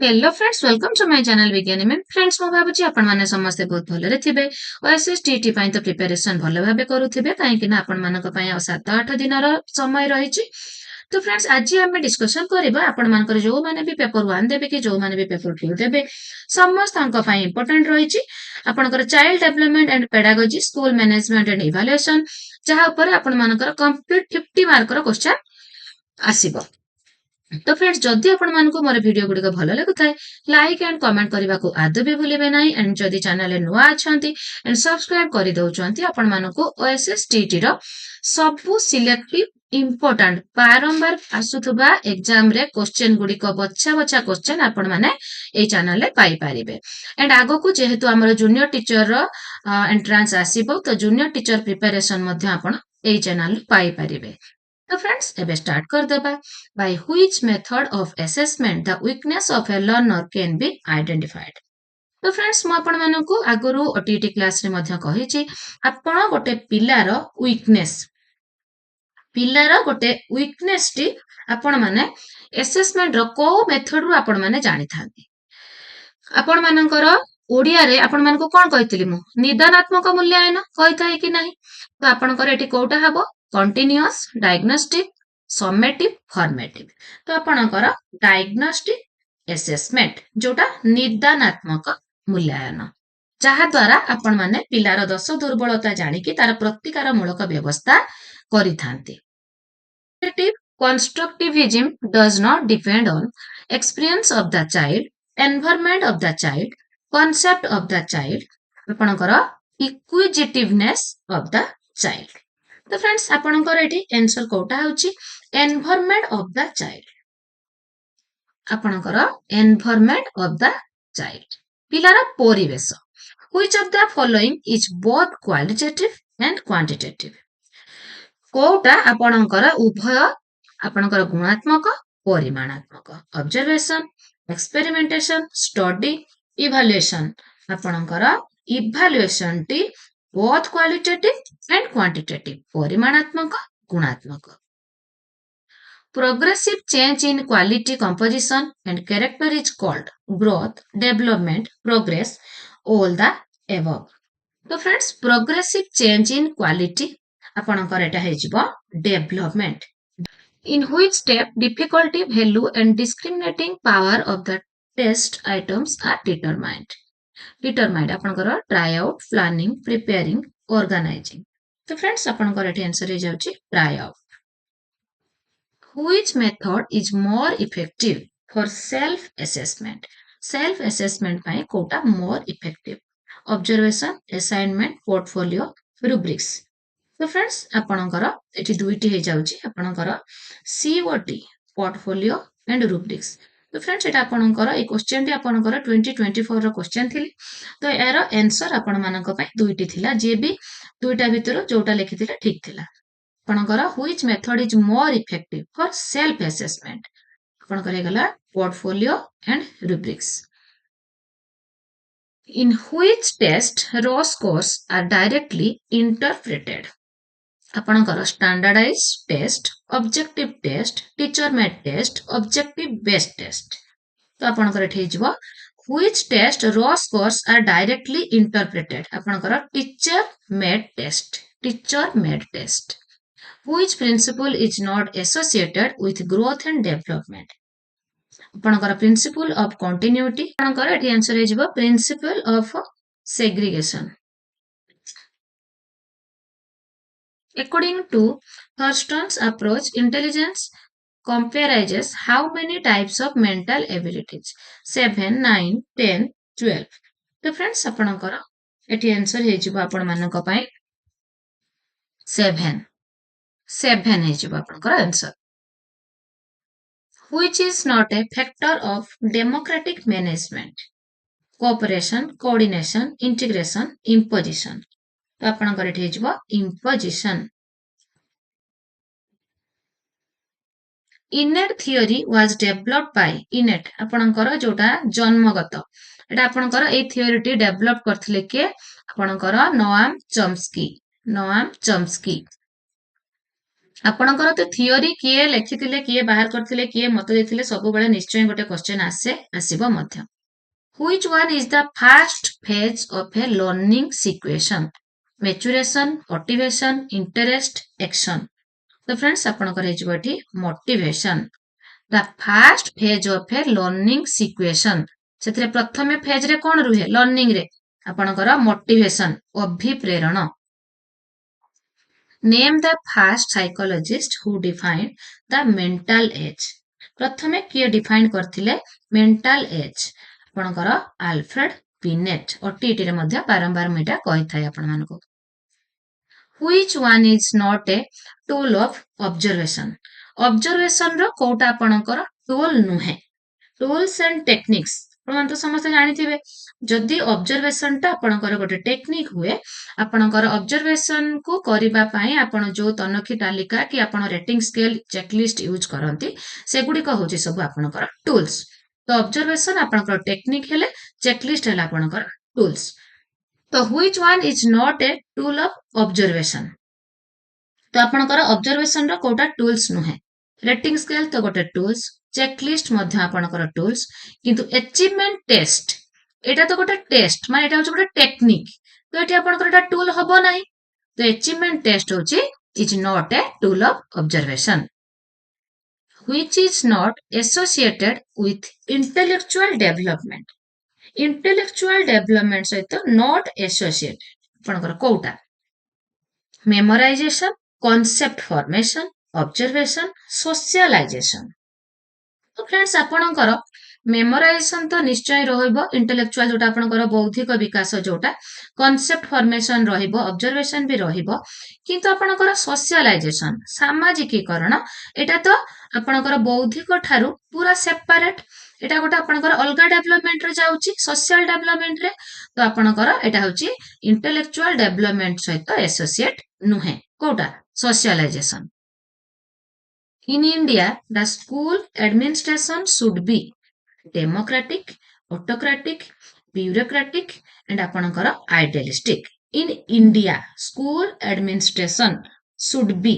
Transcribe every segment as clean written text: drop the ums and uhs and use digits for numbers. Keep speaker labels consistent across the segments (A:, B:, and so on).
A: Hello friends, welcome to my channel विज्ञानी ma'am. Friends, मु भाबुची आपण माने समस्त बहुत भलरे थिबे। ओएसएसटीटी पई तो प्रिपरेशन भलो भाबे करूथिबे, काहे कि ना आपण मानक पई आ 7-8 दिनर समय रहिची। तो फ्रेंड्स, आज हम डिस्कशन करबा आपण मानकर जो माने भी पेपर 1 देबे कि जो माने भी पेपर 2 देबे, समस्त अंक पई इंपोर्टेंट रहिची। आपनकर child development and pedagogy, school management and evaluation, जहा ऊपर आपण मानकर कंप्लीट 50 मार्क रो क्वेश्चन आसीबो। तो फ्रेंड्स, जदि आपण मानकु मोर वीडियो गुडी को भलो लागुथाय, लाइक एंड कमेंट करबा को आदौ भी भूलिबे नाही। एंड जदि चैनल नुआ अछंती एंड सब्सक्राइब करि दउचंती, आपण मानकु ओएसएसटीटी रो सबु सिलेक्टिव इंपोर्टेंट बारंबार आसुथबा एग्जाम रे क्वेश्चन गुडी को बच्चा बच्चा क्वेश्चन आपण माने ए चैनल रे पाई परिबे। एंड आगो को जेहेतु हमर जूनियर टीचर रो एंट्रेंस आसीबो, तो जूनियर टीचर प्रिपरेशन मध्ये आपण ए चैनल रे पाई परिबे। तो फ्रेंड्स, एबे स्टार्ट कर देबा। By which method of assessment the weakness of a learner can be identified? तो फ्रेंड्स, मु आपण मानकु आगुरु ओटीटी क्लास रे मध्ये कहिछि, आपण गोटे पिलार वीकनेस टी आपण माने असेसमेंट रो को मेथड रो आपण माने जानि थांती। आपण मानकर ओडिया रे आपण मानकु कोन कहितली, मु निदानात्मक मूल्यांकन कहिथाय कि नाही। तो आपणकर एठी कोटा हबो, कंटीन्यूअस, डायग्नोस्टिक, समेटिव, फॉर्मेटिव। तो आपणकर डायग्नोस्टिक असेसमेंट जोटा निदानात्मक मूल्यांकन, जहा द्वारा आपण माने पिलार दोष दुर्बलता जानि कि तार प्रतिकार मूलक व्यवस्था करिथांती। Constructivism does not depend on experience of the child, environment of the child, concept of the child, आपणकर inquisitiveness of the child। तो फ्रेंड्स, आपणकर एठी आंसर कोटा होची एनवायरनमेंट ऑफ द चाइल्ड। आपणकर एनवायरनमेंट ऑफ द चाइल्ड, पिलार परिवेश। Which of the following is both qualitative and quantitative? कोटा आपणकर उभय आपणकर गुणात्मक परिमाणात्मक। Observation, experimentation, study, evaluation. आपणकर इवैल्यूएशन टी बोथ क्वालिटेटिव एंड क्वांटिटेटिव, परिमाणात्मक गुणात्मक। Progressive change in quality, composition and character is called growth, development, progress, all the above। तो friends, progressive change in quality आपणकर एटा हे जिवो development. In which step difficulty, value and discriminating power of the test items are determined? Determined आपणकर try out, planning, preparing, organizing. तो friends, आपणकर एठी answer हे जाउची try out. Which method is more effective for self assessment? Self assessment पाए कोटा more effective? Observation, assignment, portfolio, rubrics। तो friends, आपणकर एठी दुईटी हे जाउची, आपणकर COT पोर्टफोलियो एंड रुब्रिक्स। तो फ्रेंड्स, एटा आपणकर ए क्वेश्चन टी आपणकर 2024 रो क्वेश्चन थिली। तो एरो आंसर आपण मानक पई दुईटी थिला, जे भी दुईटा भितर जोटा लिखिथिले ठीक थिला। आपणकर which method is more effective for self assessment? आपणकर हे गला portfolio and rubrics. In which test raw scores are directly interpreted? आपणकर standardize test, objective test, teacher made test, objective based test. तो आपणकर एठी हिजबो which test raw scores are directly interpreted? आपणकर teacher made test, teacher made test. Which principle is not associated with growth and development? आपणकर principle of continuity. आपणकर एठी answer हे जिवो principle of segregation. According to Thurston's approach, intelligence comprises how many types of mental abilities? 7, 9, 10, 12। तो friends, आपणकर एठी answer हे जिवो आपण मानक पई 7 हे जिवो आपणकर answer. Which is not a factor of democratic management? Cooperation, coordination, integration, imposition। तो आपणकर एठी जिवो imposition। Innate theory was developed by innate आपणकर जोटा जन्मगत, एटा आपणकर ए थियोरी टी डेवलप करथिले के आपणकर नोआम चॉम्स्की। ଆପଣଙ୍କର ତ ଥିଓରି କିଏ ଲେଖିଥିଲେ, କିଏ ବାହାର କରିଥିଲେ, କିଏ ମତ ଦେଇଥିଲେ, ସବୁବେଳେ ନିଶ୍ଚୟ ଗୋଟେ କ୍ୱେଶ୍ଚନ ଆସିବ ମଧ୍ୟ। Which one is the first phase of a learning situation? Maturation, motivation, interest, action. तो फ्रेंड्स आपनकर हेजिबो एठी motivation. The first phase of a learning situation. ସେଥିରେ ପ୍ରଥମେ ଫେଜ୍ ରେ କଣ ରୁହେ ଲର୍ନିଂ ରେ ଆପଣଙ୍କର ମୋଟିଭେशन ଅଭିପ୍ରେରଣ। Name the first psychologist who defined the mental age. ପ୍ରଥମେ କିଏ ଡିଫାଇନ୍ କରିଥିଲେ mental age? ଆପଣଙ୍କର ଆଲଫ୍ରେଡ୍ ବିନେଟ୍। OTT ରେ ମଧ୍ୟ ବାରମ୍ବାର ମୁଁ ଏଇଟା କହିଥାଏ ଆପଣମାନଙ୍କୁ। Which one is not a tool of observation? Observation ର କୋଉଟା ଆପଣଙ୍କର tool ନୁହେଁ। Tools and techniques ଆପଣ ତ ସମସ୍ତେ ଜାଣିଥିବେ ଯଦି observation ଟା ଆପଣଙ୍କର ଗୋଟେ ଟେକ୍ନିକ୍ ହୁଏ ଆପଣଙ୍କର observation କୁ କରିବା ପାଇଁ ଆପଣ ଯୋଉ ତନଖି ତାଲିକା କି ଆପଣ ରେଟିଂ ସ୍କେଲ ଚେକଲିଷ୍ଟ ୟୁଜ କରନ୍ତି ସେଗୁଡିକ ହଉଛି ସବୁ ଆପଣଙ୍କର ଟୁଲ୍ସ। ତ observation ଆପଣଙ୍କର ଟେକ୍ନିକ୍ ହେଲେ ଚେକଲିଷ୍ଟ ହେଲା ଆପଣଙ୍କର ଟୁଲ୍ସ। ତ which one is not a tool of observation? ତ ଆପଣଙ୍କର observation ର କୋଉଟା ଟୁଲ୍ସ ନୁହେଁ। ରେଟିଂ ସ୍କେଲ ତ ଗୋଟେ ଟୁଲ୍ସ, ଚେକଲିଷ୍ଟ ମଧ୍ୟ ଆପଣଙ୍କର ଟୁଲ୍ସ, କିନ୍ତୁ achievement test ଏଇଟା ତ ଗୋଟେ ଟେଷ୍ଟ ମାନେ ଏଇଟା ହଉଛି ଗୋଟେ ଟେକ୍ନିକ୍ ତ ଏଠି ଆପଣଙ୍କର ଏଟା ଟୁଲ୍ ହବ ନାହିଁ। ତ achievement test ହଉଛି is not a tool of observation. Which is not associated with intellectual development? Intellectual development ସହିତ not associated ଆପଣଙ୍କର କୋଉଟା memorization, concept formation, observation, socialization. तो फ्रेंड्स आपणकर मेमोराइजेशन तो निश्चय रहिबो इंटेलेक्चुअल जोटा आपणकर बौद्धिक विकास जोटा कॉन्सेप्ट फॉर्मेशन रहिबो ऑब्जर्वेशन भी रहिबो किंतु आपणकर सोशलाइजेशन सामाजिकीकरण एटा तो आपणकर बौद्धिक ठारू पूरा सेपरेट एटा गोटे आपणकर अलगा डेवलपमेंट रे जाउची सोशल डेवलपमेंट रे तो आपणकर एटा होची इंटेलेक्चुअल डेवलपमेंट सहित एसोसिएट नुहे कोटा socialization. In India, the school administration should be democratic, autocratic, bureaucratic, and ଆପଣଙ୍କର idealistic. In India, school administration should be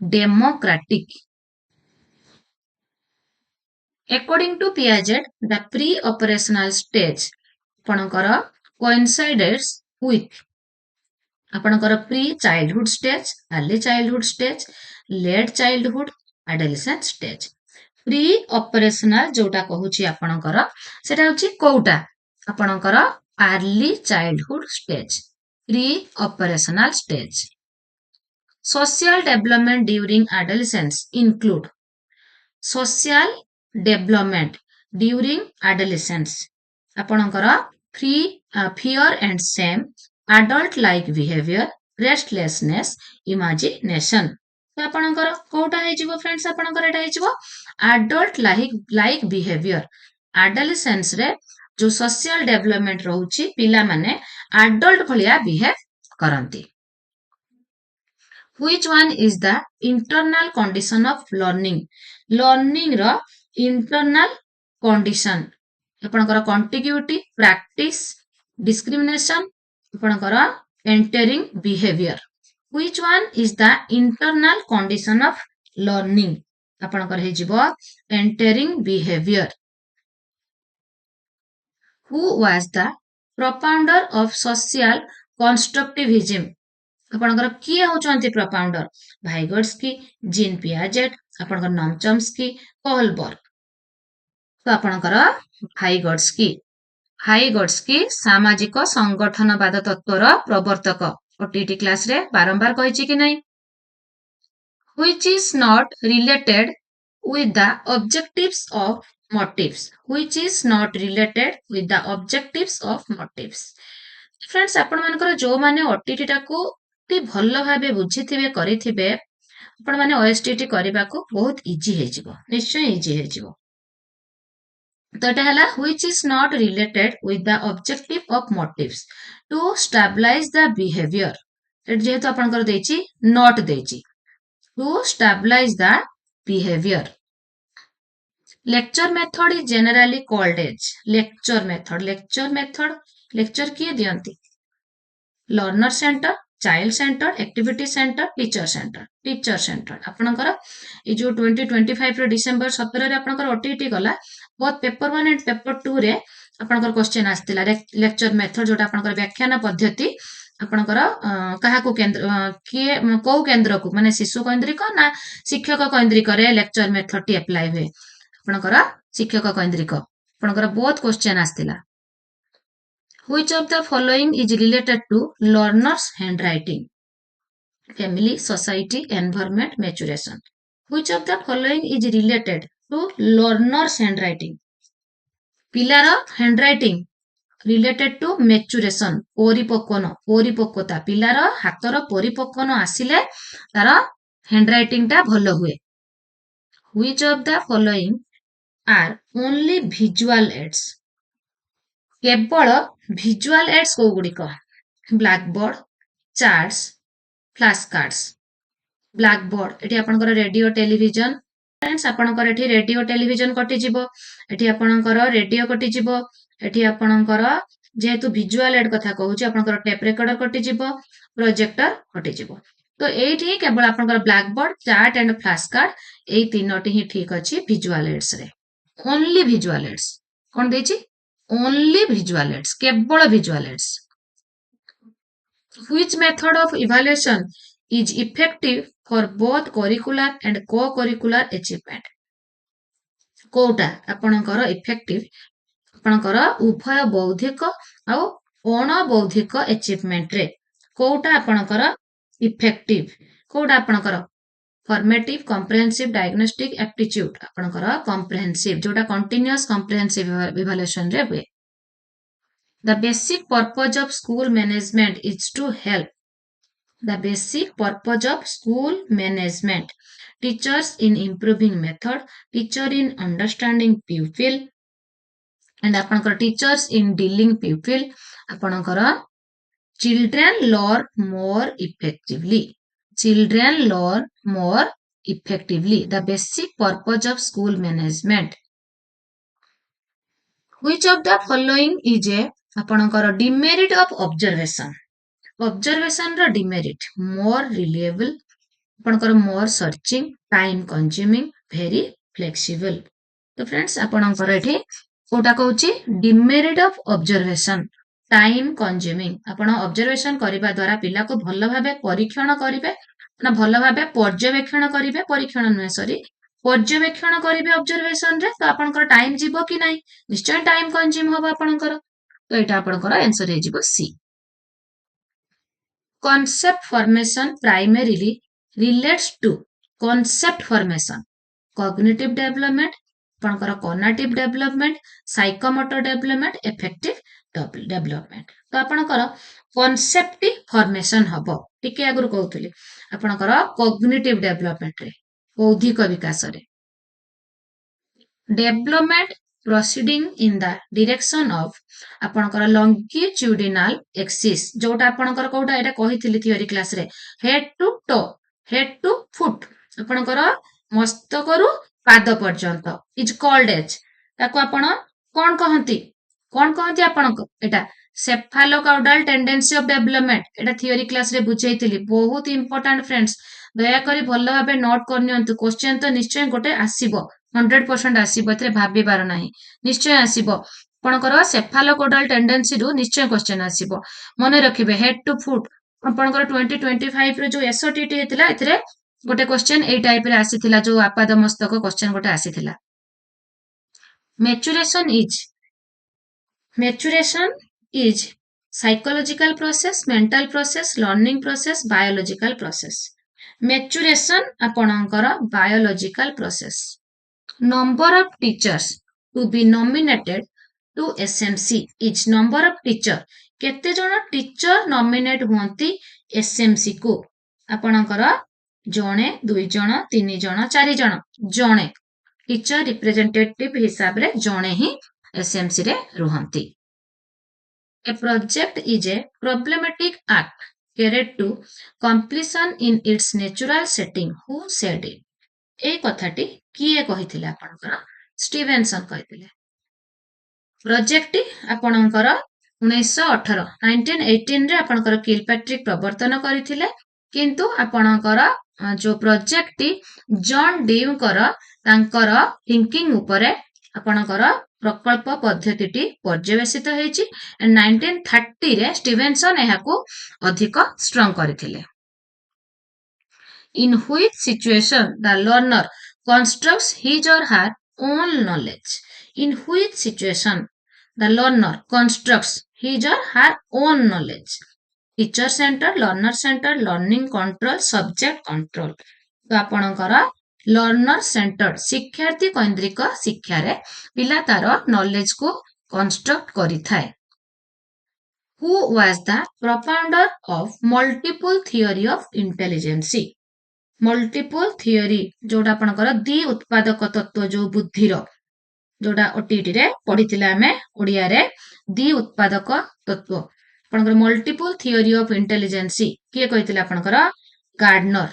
A: democratic. According to Piaget, the pre-operational stage ଆପଣଙ୍କର coincides with ଆପଣଙ୍କର pre childhood stage, early childhood stage, late childhood, adolescent stage. Pre operational ଯୋଉଟା କହୁଛି ଆପଣଙ୍କର ସେଟା ହଉଛି କୋଉଟା ଆପଣଙ୍କର early childhood stage, pre operational stage. Social development during adolescence include social development during adolescence ଆପଣଙ୍କର fear and shame, adult like behavior, restlessness, imagination. तो आपणकर कोटा हेजिबो फ्रेंड्स आपणकर एटा हेजिबो adult like behavior. adolescence रे जो social development रहउची पिला माने adult भलिया behave करंती। Which one is the internal condition of learning? Learning row internal condition ଆପଣଙ୍କର contiguity, practice, discrimination ଆପଣଙ୍କର entering behavior. Which one is the internal condition of learning? ଆପଣଙ୍କର ହେଇଯିବ entering behavior. Who was the propounder of social constructivism? ଆପଣଙ୍କର କିଏ ହଉଛନ୍ତି propounder? ଭାଇଗଡସ୍କି, ଜିନ୍ ପିଆଜେଟ୍, ଆପଣଙ୍କର ନମ୍ ଚମ୍ସ୍କି, କୋହଲବର୍ଗ। ତ ଆପଣଙ୍କର ଭାଇଗଡସ୍କି ସାମାଜିକ ସଂଗଠନବାଦ ତତ୍ତ୍ୱର ପ୍ରବର୍ତ୍ତକ। OTT କ୍ଲାସ୍ ରେ ବାରମ୍ବାର କହିଛି କି ନାହିଁ? Which is not related with the objectives of motives. Which is not related with the objectives of motives. Friends ଆପଣ ମାନଙ୍କର ଯୋଉ ମାନେ OTT ଟାକୁ ଭଲ ଭାବେ ବୁଝିଥିବେ କରିଥିବେ ଆପଣ ମାନେ OSTT କରିବାକୁ ବହୁତ ଇଜି ହେଇଯିବ, ନିଶ୍ଚୟ ଇଜି ହେଇଯିବ। ତ ଏଟା ହେଲା which is not related with the objective of motives to stabilize the behavior. ଏଠି ଯେହେତୁ ଆପଣଙ୍କର ଦେଇଛି not ଦେଇଛି to stabilize the behavior. Lecture method is generally called as lecture method. lecture କିଏ ଦିଅନ୍ତି? learner center, child centre, activity centre, teacher centre. Teacher centre आपणकर ये जो 2025 डिसेंबर 17 रे आपणकर ओटीटी गला बहुत पेपर 1 एंड पेपर 2 रे आपणकर क्वेश्चन आस्तिला लेक्चर मेथड जोटा आपणकर व्याख्यान पद्धति आपणकर काहाकू केंद्र किए को केंद्र को माने शिशु केंद्रिक ना शिक्षक केंद्रिक रे लेक्चर मेथड टी अप्लाई हुए आपणकर शिक्षक केंद्रिक आपणकर बहुत question आस्तिला। Which of the following is related to learner's handwriting? Family, society, environment, maturation. Which of the following is related to learner's handwriting? पिलार handwriting related to maturation, परिपक्वता पिलार हातर परिपक्वन आसिले तार handwriting टा भलो हुए। Which of the following are only visual aids? केवल visual aids को गुड़िक blackboard, charts, flash cards. Blackboard एटी आपनकर रेडियो टेलीविजन फ्रेंड्स आपनकर एटी रेडियो टेलीविजन कटि जिवो एटी आपनकर रेडियो कटि जिवो एटी आपनकर जेहेतु visual aid कथा कहूची आपनकर टेप रेकॉर्डर कटि जिवो प्रोजेक्टर कटि जिवो तो एठी केवल आपनकर blackboard, chart and flash card एई तीनोटी ही ठीक अछि visual aids रे। ओनली visual aids कोन देछि only visual aids केवल visual aids। Which method of evaluation is effective for both curricular and co-curricular achievement? Kota आपणकर इफेक्टिव आपणकर उभय बौद्धिक आउ अण बौद्धिक अचीवमेंट रे कोटा आपणकर इफेक्टिव कोटा आपणकर फॉर्मेटिव कॉम्प्रिहेंसिव डायग्नोस्टिक एप्टीट्यूड आपणकर कॉम्प्रिहेंसिव जोटा कंटीन्यूअस कॉम्प्रिहेंसिव इवैल्यूएशन रे हुए। The basic purpose of school management is to help. The basic purpose of school management. Teachers in improving method, teacher in understanding pupil, and आपनकर teachers in dealing pupil. आपनकर children learn more effectively. Children learn more effectively. The basic purpose of school management. Which of the following is a आपणकर demerit of observation? Observation रो demerit more reliable आपणकर more searching, time consuming, very flexible. तो friends आपणकर एठी Kota कहूची demerit of observation time consuming आपण observation करिबा द्वारा पिला को भलो भाबे परीक्षण करिवे ना भलो भाबे पर्यवेक्षण करिवे परीक्षण नुहे सॉरी पर्यवेक्षण करिवे ऑब्जर्वेशन रे तो आपनकर टाइम जीवो कि नाही निश्चय टाइम कंज्यूम होबो आपनकर तो एटा आपनकर आंसर हे जीवो सी। concept formation primarily relates to concept formation cognitive development आपनकर cognitive development psychomotor development affective development तो आपनकर concept formation हबो टिके आगुर कहउतली आपनकर cognitive development रे बौद्धिक विकास रे development proceeding in the direction of आपनकर लॉन्गिट्यूडिनल एक्सिस जोटा आपनकर कोटा एटा कहिथिली थियोरी क्लास रे head to toe head to foot आपनकर मस्तक रु पाद पर्यंत इज कॉल्ड एज ताको आपण कोन कहंती आपनक एटा सेफालोकाउडाल tendency of development Etah theory class रे बुझैथिली बहुत इंपोर्टेंट फ्रेंड्स दया करी भलो भाबे नोट करनियंतु क्वेश्चन तो निश्चय गोटे आसीबो 100% आसीबो एथरे भाबिबार नाही निश्चय आसीबो आपनकर सेफालोकाउडाल टेंडेंसी रु निश्चय क्वेश्चन आसीबो मने रखिबे हेड टू फुट आपनकर 2025 रे जो एसओटीटी हेतिला एथरे गोटे क्वेश्चन ए टाइप रे आसीथिला जो आपाद मस्तक क्वेश्चन गोटे आसीथिला। Maturation is psychological process mental process learning process biological process maturation आपणकर biological process number of teachers to be nominated to SMC is number of teacher केते जण टीचर नॉमिनेट हुंती एसएमसी को आपणकर जणे दुई जण तीन जण चारि जण जणे टीचर रिप्रेजेंटेटिव हिसाब रे जणे ही एसएमसी रे रुहंती। A project is a problematic act carried to completion in its natural setting. Who said it? ए कथाटी किए कहिथिले आपनकर स्टीवेनसन कहिथिले। प्रोजेक्ट आपनकर 1918 रे आपणकर किलपैट्रिक प्रवर्तन करथिले किंतु आपणकर जो प्रोजेक्ट टी जॉन डीवकर तांकर थिंकिंग उपरे आपणकर प्रकल्प पद्धतिटी पर्यवेसित हेछि एंड 1930 रे स्टीवेंसन एहाकू अधिक स्ट्रांग करथिले in which situation the learner constructs his or her own knowledge in which situation the learner constructs his or her own knowledge teacher center learner center learning control subject control तो आपणकर learner centred शिक्षार्थी केंद्रिक शिक्षा रे पिला तार knowledge को construct करिथाय who was the propounder of multiple theory of intelligence multiple theory जोटा आपणकर द्वि उत्पादक तत्व जो बुद्धिर जोटा ओटीटी रे पढ़िथिले आमे ओडिया रे द्वि उत्पादक तत्व आपणकर मल्टीपल थियोरी ऑफ इंटेलिजेंस के कहिथिले आपणकर गार्डनर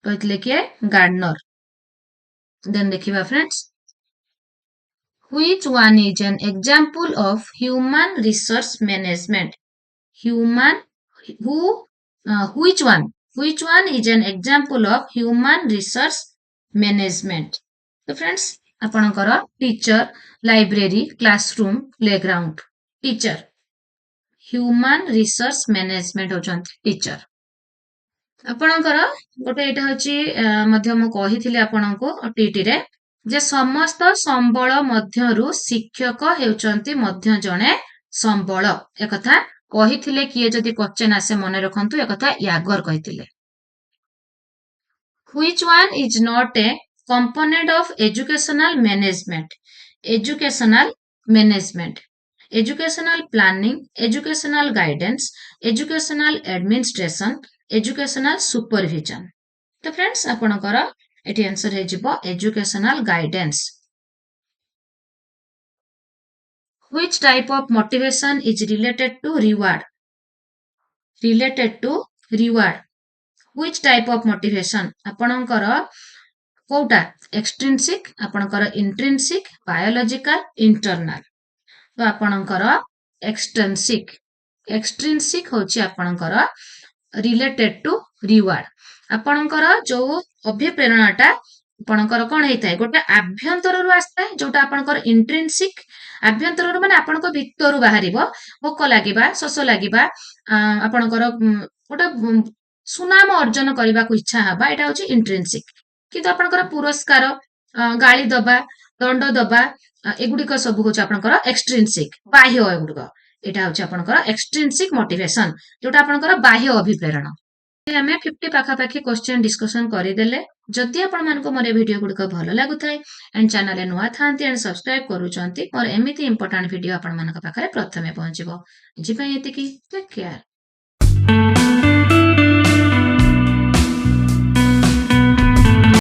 A: कहिथिले के गार्डनर देन देखिबा friends which one is an example of human resource management which one is an example of human resource management तो फ्रेंड्स आपणकर teacher library classroom playground teacher human resource management होचंती teacher आपणकर गोटे एटा होची मध्य मु कहिथिले आपणको TT रे जे समस्त संबळ मध्यरु शिक्षक हेउचंती मध्य जणे संबळ एकथा कहिथिले किए जदि क्वेश्चन आसे मने रखंतु एकथा यागर कहिथिले which one is not a component of educational management educational planning educational guidance educational administration educational supervision तो फ्रेंड्स आपणकर एटी आंसर हे जिवो educational guidance which type of motivation is related to reward which type of motivation आपणकर Kota extrinsic आपणकर intrinsic biological internal तो आपणकर extrinsic होची आपणकर related to reward आपणकर जो अभिप्रेरणाटा आपणकर कोन हेइथाय गोटे आभ्यंतर रु आस्ताय जोटा आपणकर इंट्रिंसिक आभ्यंतर रु माने आपणको भितरु बाहरिबो भोक लागिबा शोष लागिबा आपणकर गोटे सुनाम अर्जन करबा को इच्छा हबा एटा होची इंट्रिंसिक किंतु आपणकर पुरस्कार गाली दबा दंड दबा एगुडिक सब होची आपणकर एक्सट्रिंसिक बाह्य एगुडिक एटा होची आपणकर एक्सट्रिंसिक मोटिवेशन जोटा आपणकर बाह्य अभिप्रेरणा हमें 50 पाखापाखी क्वेश्चन डिस्कशन करदेले जदि आपण मानको मोर वीडियो गुडिक भल लागुथाय एंड चैनल नुआ थांती एंड सब्सक्राइब करूचंती और एमिति इंपोर्टेंट वीडियो आपण मानक पाखरे प्रथमे पहुंचबो जी पई एतिकी टेक केयर।